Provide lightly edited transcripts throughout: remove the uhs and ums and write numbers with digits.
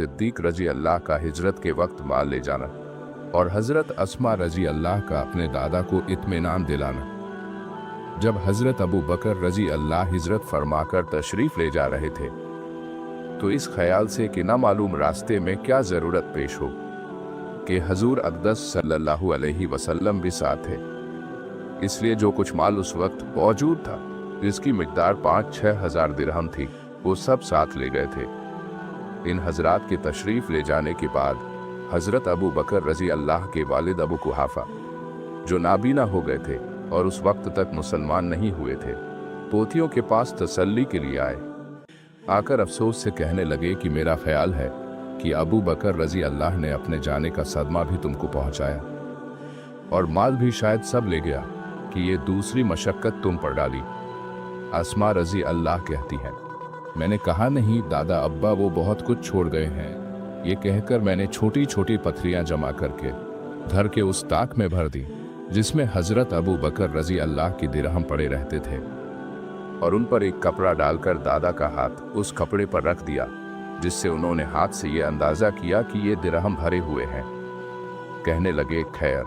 सिद्दीक रजी अल्लाह का हिजरत के वक्त माल ले जाना और हजरत अस्मा रजी अल्लाह का अपने दादा को इत्मीनान दिलाना। जब हजरत अबू बकर रजी अल्लाह हिजरत फरमाकर तशरीफ ले जा रहे थे तो इस ख्याल से कि ना मालूम रास्ते में क्या जरूरत पेश हो कि हजूर अक़दस सल्लल्लाहु अलैहि वसल्लम भी साथ थे, इसलिए जो कुछ माल उस वक्त मौजूद था जिसकी मिकदार 5-6 हज़ार दिरहम थी वो सब साथ ले गए थे। इन हजरात के तशरीफ ले जाने के बाद हजरत अबू बकर रजी अल्लाह के वालिद अबू कुहाफा जो नाबीना हो गए थे और उस वक्त तक मुसलमान नहीं हुए थे, पोतियों के पास तसल्ली के लिए आए। आकर अफसोस से कहने लगे कि मेरा ख्याल है कि अबू बकर रजी अल्लाह ने अपने जाने का सदमा भी तुमको पहुंचाया और माल भी शायद सब ले गया कि ये दूसरी मशक्कत तुम पर डाली। अस्मा रजी अल्लाह कहती हैं, मैंने कहा नहीं दादा अब्बा, वो बहुत कुछ छोड़ गए हैं। ये कहकर मैंने छोटी छोटी पत्थरियां जमा करके घर के उस ताक में भर दी जिसमें हजरत अबू बकर रजी अल्लाह की दिरहम पड़े रहते थे, और उन पर एक कपड़ा डालकर दादा का हाथ उस कपड़े पर रख दिया, जिससे उन्होंने हाथ से ये अंदाजा किया कि ये दिरहम भरे हुए हैं। कहने लगे, खैर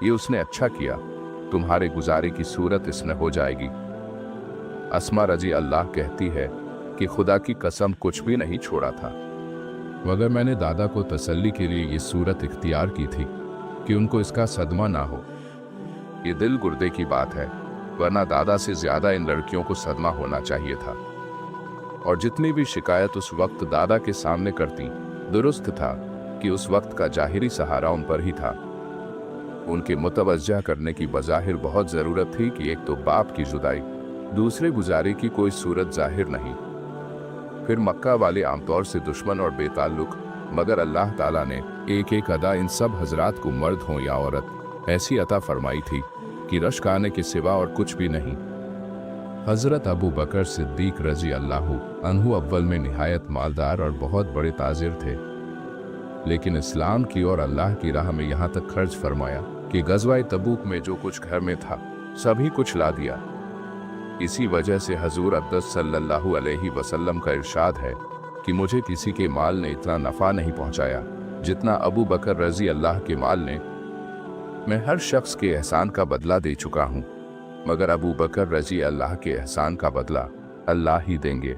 ये उसने अच्छा किया, तुम्हारे गुजारे की सूरत इसमें हो जाएगी। अस्मा रजी अल्लाह कहती है कि खुदा की कसम कुछ भी नहीं छोड़ा था, मगर मैंने दादा को तसल्ली के लिए ये सूरत इख्तियार की थी कि उनको इसका सदमा ना हो। ये दिल गुर्दे की बात है, वरना दादा से ज्यादा इन लड़कियों को सदमा होना चाहिए था। और जितनी भी शिकायत उस वक्त दादा के सामने करती, दुरुस्त था कि उस वक्त का जाहिरी सहारा उन पर ही था। उनके मुतवज्जा करने की बज़ाहिर बहुत ज़रूरत थी कि एक तो बाप की जुदाई, दूसरे गुजारे की कोई सूरत जाहिर नहीं। फिर मक्का वाले आमतौर से दुश्मन और बेताल्लुक, मगर अल्लाह ताला ने एक एक अदा इन सब हजरात को, मर्द हों या औरत, ऐसी अता फरमाई थी कि रश्क आने के सिवा और कुछ भी नहीं। हजरत अबू बकर सिद्दीक रजी अल्लाह अन्हु अव्वल में निहायत मालदार और बहुत बड़े ताजिर थे, लेकिन इस्लाम की और अल्लाह की राह में यहाँ तक खर्च फरमाया कि गज़वाए तबूक में जो कुछ घर में था सभी कुछ ला दिया। इसी वजह से हजूर अक़दस सल्लल्लाहु अलैहि वसल्लम का इरशाद है कि मुझे किसी के माल ने इतना नफ़ा नहीं पहुँचाया जितना अबू बकर रजी अल्लाह के माल ने। मैं हर शख्स के एहसान का बदला दे चुका हूँ, मगर अबू बकर रजी अल्लाह के एहसान का बदला अल्लाह ही देंगे।